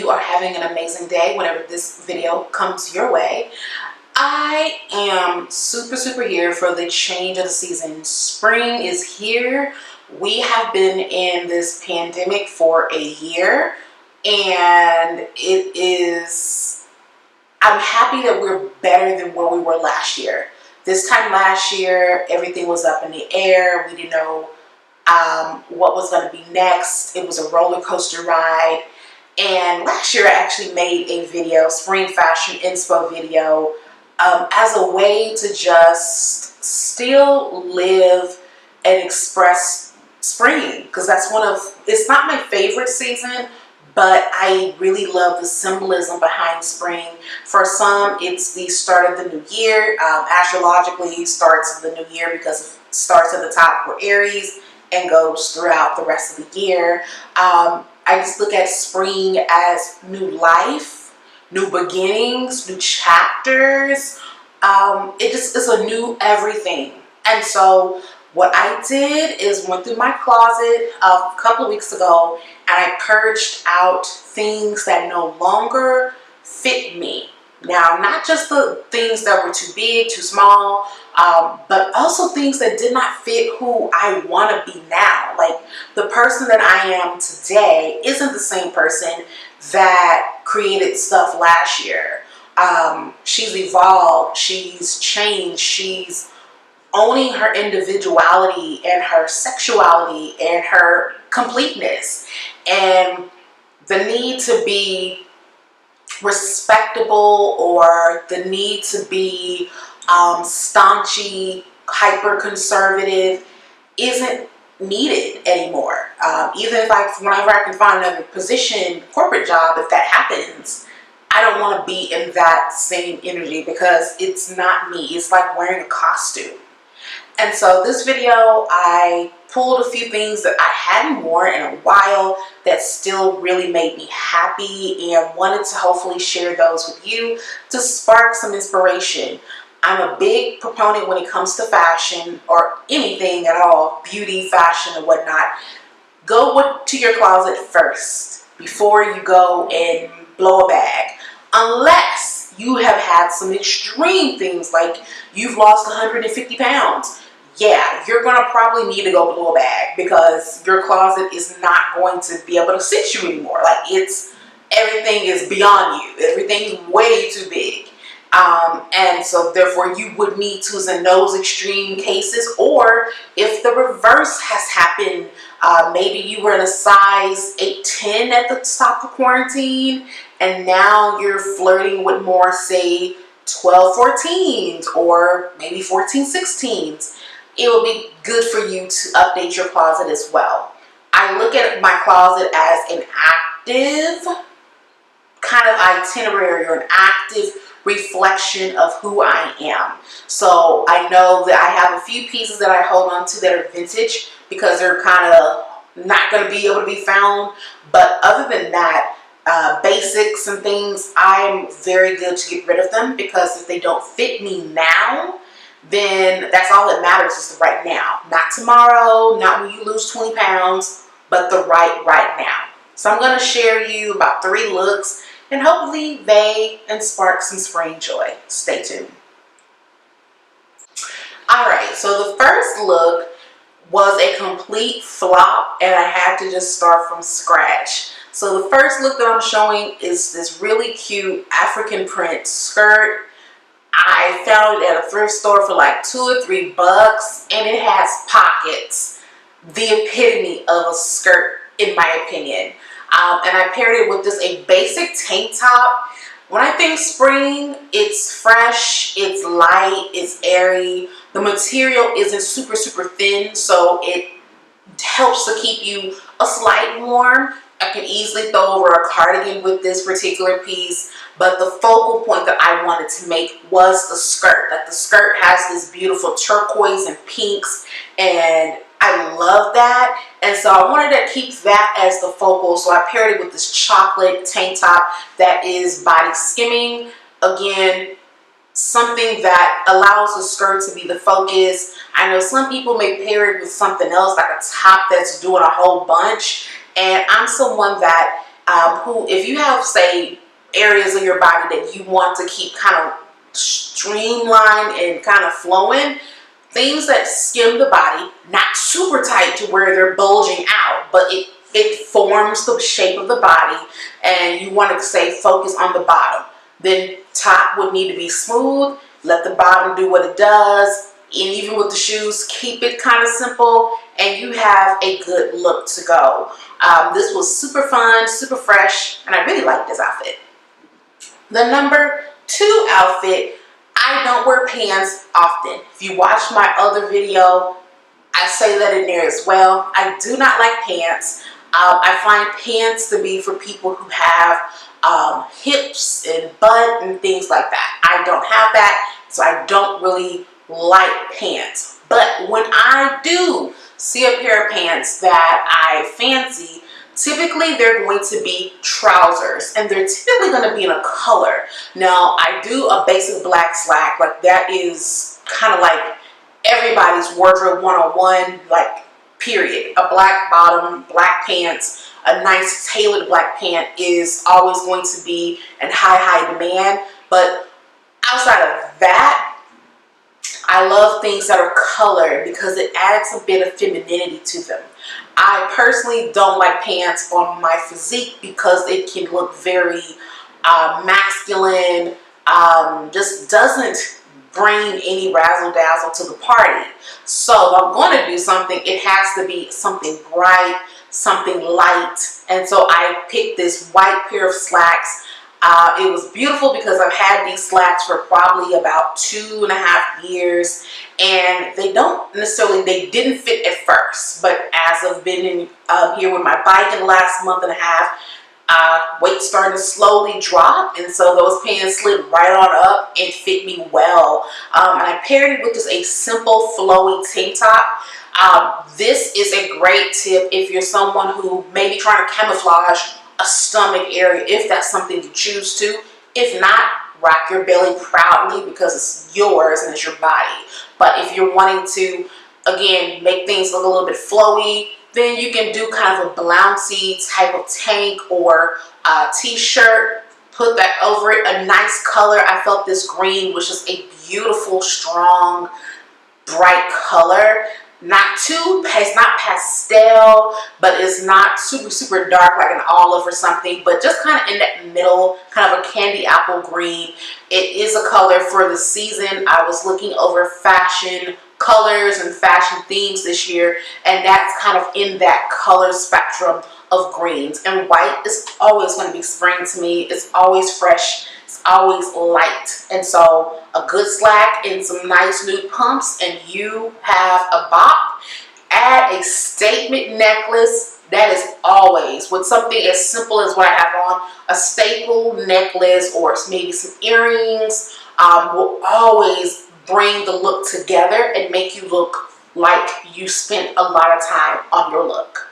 you are having an amazing day whenever this video comes your way. I am super here for the change of the season. Spring is here. We have been in this pandemic for a year, and I'm happy that we're better than where we were last year. This time last year, everything was up in the air. We didn't know what was going to be next. It was a roller coaster ride. And last year I actually made a video, spring fashion inspo video, as a way to just still live and express spring, because it's not my favorite season, but I really love the symbolism behind spring. For some, it's the start of the new year. Astrologically, starts of the new year because it starts at the top where Aries and goes throughout the rest of the year. I just look at spring as new life, new beginnings, new chapters. It's a new everything. And so what I did is went through my closet a couple of weeks ago and I purged out things that no longer fit me. Now, not just the things that were too big, too small, but also things that did not fit who I want to be now. Like, the person that I am today isn't the same person that created stuff last year. She's evolved, she's changed, she's owning her individuality and her sexuality and her completeness. And the need to be respectable or the need to be staunchy, hyper conservative isn't needed anymore. Even if whenever I can find another position, corporate job, if that happens, I don't want to be in that same energy because it's not me. It's like wearing a costume. And so this video, I pulled a few things that I hadn't worn in a while that still really made me happy and wanted to hopefully share those with you to spark some inspiration. I'm a big proponent when it comes to fashion or anything at all, beauty, fashion, and whatnot. Go to your closet first before you go and blow a bag. Unless you have had some extreme things like you've lost 150 pounds. Yeah, you're going to probably need to go blow a bag because your closet is not going to be able to sit you anymore. Like, everything is beyond you. Everything's way too big. And so therefore you would need to, in those extreme cases, or if the reverse has happened, maybe you were in a size 8-10 at the top of quarantine and now you're flirting with more, say, 12-14s or maybe 14-16s. It will be good for you to update your closet as well. I look at my closet as an active kind of itinerary or an active reflection of who I am. So I know that I have a few pieces that I hold on to that are vintage because they're kind of not going to be able to be found. But other than that, basics and things, I'm very good to get rid of them because if they don't fit me now, then that's all that matters is the right now. Not tomorrow, not when you lose 20 pounds, but the right now. So I'm going to share you about 3 looks and hopefully they spark some spring joy. Stay tuned. Alright, so the first look was a complete flop and I had to just start from scratch. So the first look that I'm showing is this really cute African print skirt. I found it at a thrift store for like $2 or $3 and it has pockets. The epitome of a skirt in my opinion. And I paired it with a basic tank top. When I think spring, it's fresh, it's light, it's airy. The material isn't super thin, so it helps to keep you a slight warm. I can easily throw over a cardigan with this particular piece, but the focal point that I wanted to make was the skirt. Like, the skirt has this beautiful turquoise and pinks, and I love that. And so I wanted to keep that as the focal, so I paired it with this chocolate tank top that is body skimming. Again, something that allows the skirt to be the focus. I know some people may pair it with something else, like a top that's doing a whole bunch. And I'm someone that who, if you have, say, areas of your body that you want to keep kind of streamlined and kind of flowing, things that skim the body, not super tight to where they're bulging out, but it forms the shape of the body, and you want to say focus on the bottom. Then top would need to be smooth, let the bottom do what it does, and even with the shoes, keep it kind of simple, and you have a good look to go. This was super fun, super fresh, and I really like this outfit. The number 2 outfit, I don't wear pants often. If you watch my other video, I say that in there as well. I do not like pants. I find pants to be for people who have hips and butt and things like that. I don't have that, so I don't really like pants. But when I do see a pair of pants that I fancy, typically they're going to be trousers, and they're typically going to be in a color. Now, I do a basic black slack, like that is kind of like everybody's wardrobe 101, like period. A black bottom, black pants, a nice tailored black pant is always going to be in high demand. But outside of that, I love things that are colored because it adds a bit of femininity to them. I personally don't like pants on my physique because it can look very masculine, just doesn't bring any razzle dazzle to the party. So if I'm going to do something, it has to be something bright, something light. And so I picked this white pair of slacks. It was beautiful because I've had these slacks for probably about 2.5 years, and they didn't fit at first, but as I've been here with my bike in the last month and a half, weight started to slowly drop, and so those pants slid right on up and fit me well. And I paired it with just a simple flowy tank top. This is a great tip if you're someone who may be trying to camouflage a stomach area, if that's something you choose to. If not, rock your belly proudly because it's yours and it's your body. But if you're wanting to, again, make things look a little bit flowy, then you can do kind of a blousey type of tank or a t-shirt, put that over it, a nice color. I felt this green was just a beautiful, strong, bright color. It's not pastel, but it's not super dark like an olive or something, but just kind of in that middle, kind of a candy apple green. It is a color for the season. I was looking over fashion colors and fashion themes this year, and that's kind of in that color spectrum of greens. And white is always going to be spring to me. It's always fresh. It's always light. And so a good slack and some nice nude pumps, and you have a bop. Add a statement necklace. That is always, with something as simple as what I have on, a staple necklace or maybe some earrings, will always bring the look together and make you look like you spent a lot of time on your look.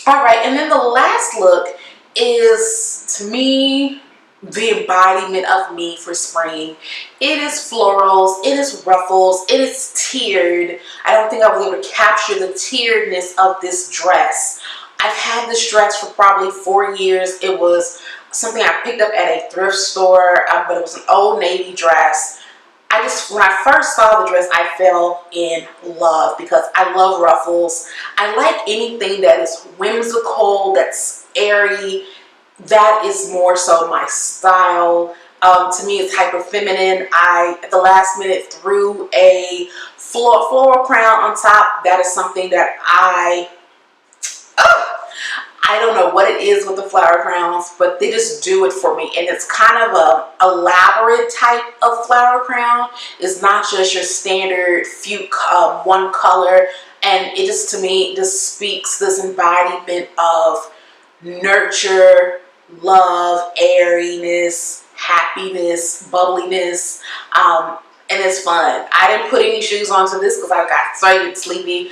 All right, and then the last look is, to me, the embodiment of me for spring. It is florals, it is ruffles, it is tiered. I don't think I was able to capture the tieredness of this dress. I've had this dress for probably 4 years. It was something I picked up at a thrift store, but it was an Old Navy dress. When I first saw the dress, I fell in love because I love ruffles. I like anything that is whimsical, that's airy. That is more so my style. To me, it's hyper feminine. I, at the last minute, threw a floral crown on top. That is something that I don't know what it is with the flower crowns, but they just do it for me. And it's kind of a elaborate type of flower crown. It's not just your standard few one color. And it just, to me, just speaks this embodiment of nurture, love, airiness, happiness, bubbliness, and it's fun. I didn't put any shoes onto this because I got started sleepy,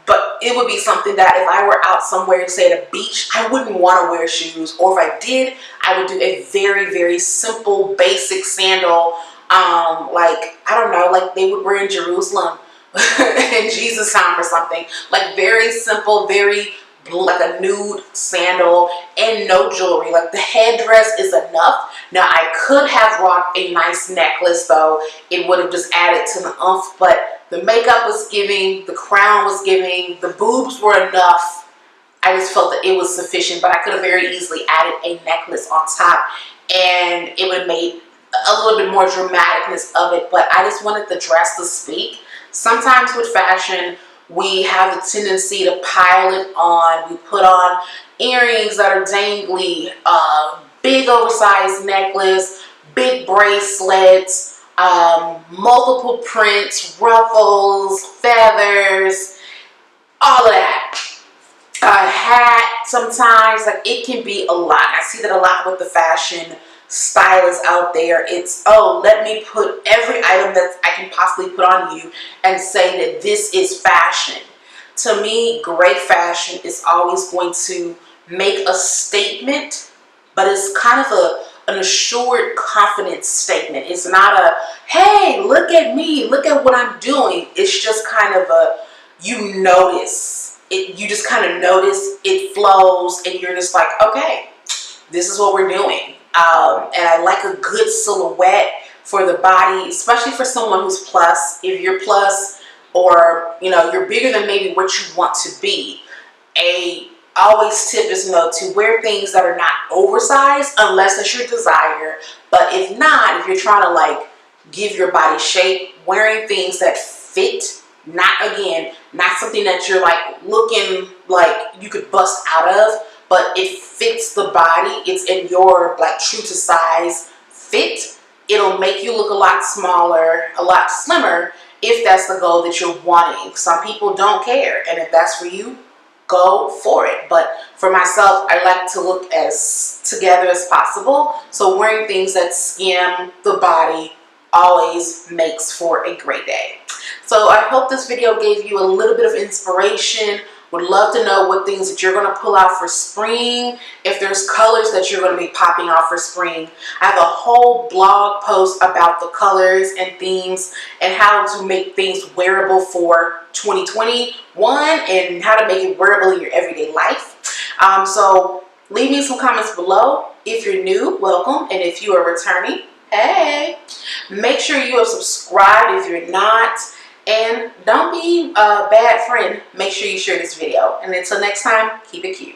but it would be something that if I were out somewhere, say at a beach, I wouldn't want to wear shoes, or if I did, I would do a very simple, basic sandal, like, I don't know, like they would wear in Jerusalem in Jesus' time or something, like very simple, very like a nude sandal, and no jewelry. Like the headdress is enough. Now I could have rocked a nice necklace though. It would have just added to the oomph, but the makeup was giving, the crown was giving, the boobs were enough. I just felt that it was sufficient, but I could have very easily added a necklace on top and it would have made a little bit more dramaticness of it, but I just wanted the dress to speak. Sometimes with fashion, we have the tendency to pile it on. We put on earrings that are dangly, big oversized necklace, big bracelets, multiple prints, ruffles, feathers, all of that. A hat sometimes, like it can be a lot. I see that a lot with the fashion stylists out there. It's, oh, let me put every item that I can possibly put on you and say that this is fashion. To me, great fashion is always going to make a statement, but it's kind of an assured confidence statement. It's not a, hey, look at me, look at what I'm doing. It's just kind of a, you notice. You just kind of notice, it flows, and you're just like, okay, this is what we're doing. And I like a good silhouette for the body, especially for someone who's plus. If you're plus, or you're bigger than maybe what you want to be, always tip is to wear things that are not oversized unless it's your desire. But if not, if you're trying to like give your body shape, wearing things that fit. Not something that you're like looking like you could bust out of, but it fits the body. It's in your like true to size fit. It'll make you look a lot smaller, a lot slimmer if that's the goal that you're wanting. Some people don't care, and if that's for you, go for it. But for myself, I like to look as together as possible. So wearing things that skim the body always makes for a great day. So I hope this video gave you a little bit of inspiration. Would love to know what things that you're going to pull out for spring. If there's colors that you're going to be popping out for spring. I have a whole blog post about the colors and themes and how to make things wearable for 2021 and how to make it wearable in your everyday life. So leave me some comments below. If you're new, welcome. And if you are returning, hey, make sure you have subscribed if you're not. And don't be a bad friend. Make sure you share this video. And until next time, keep it cute.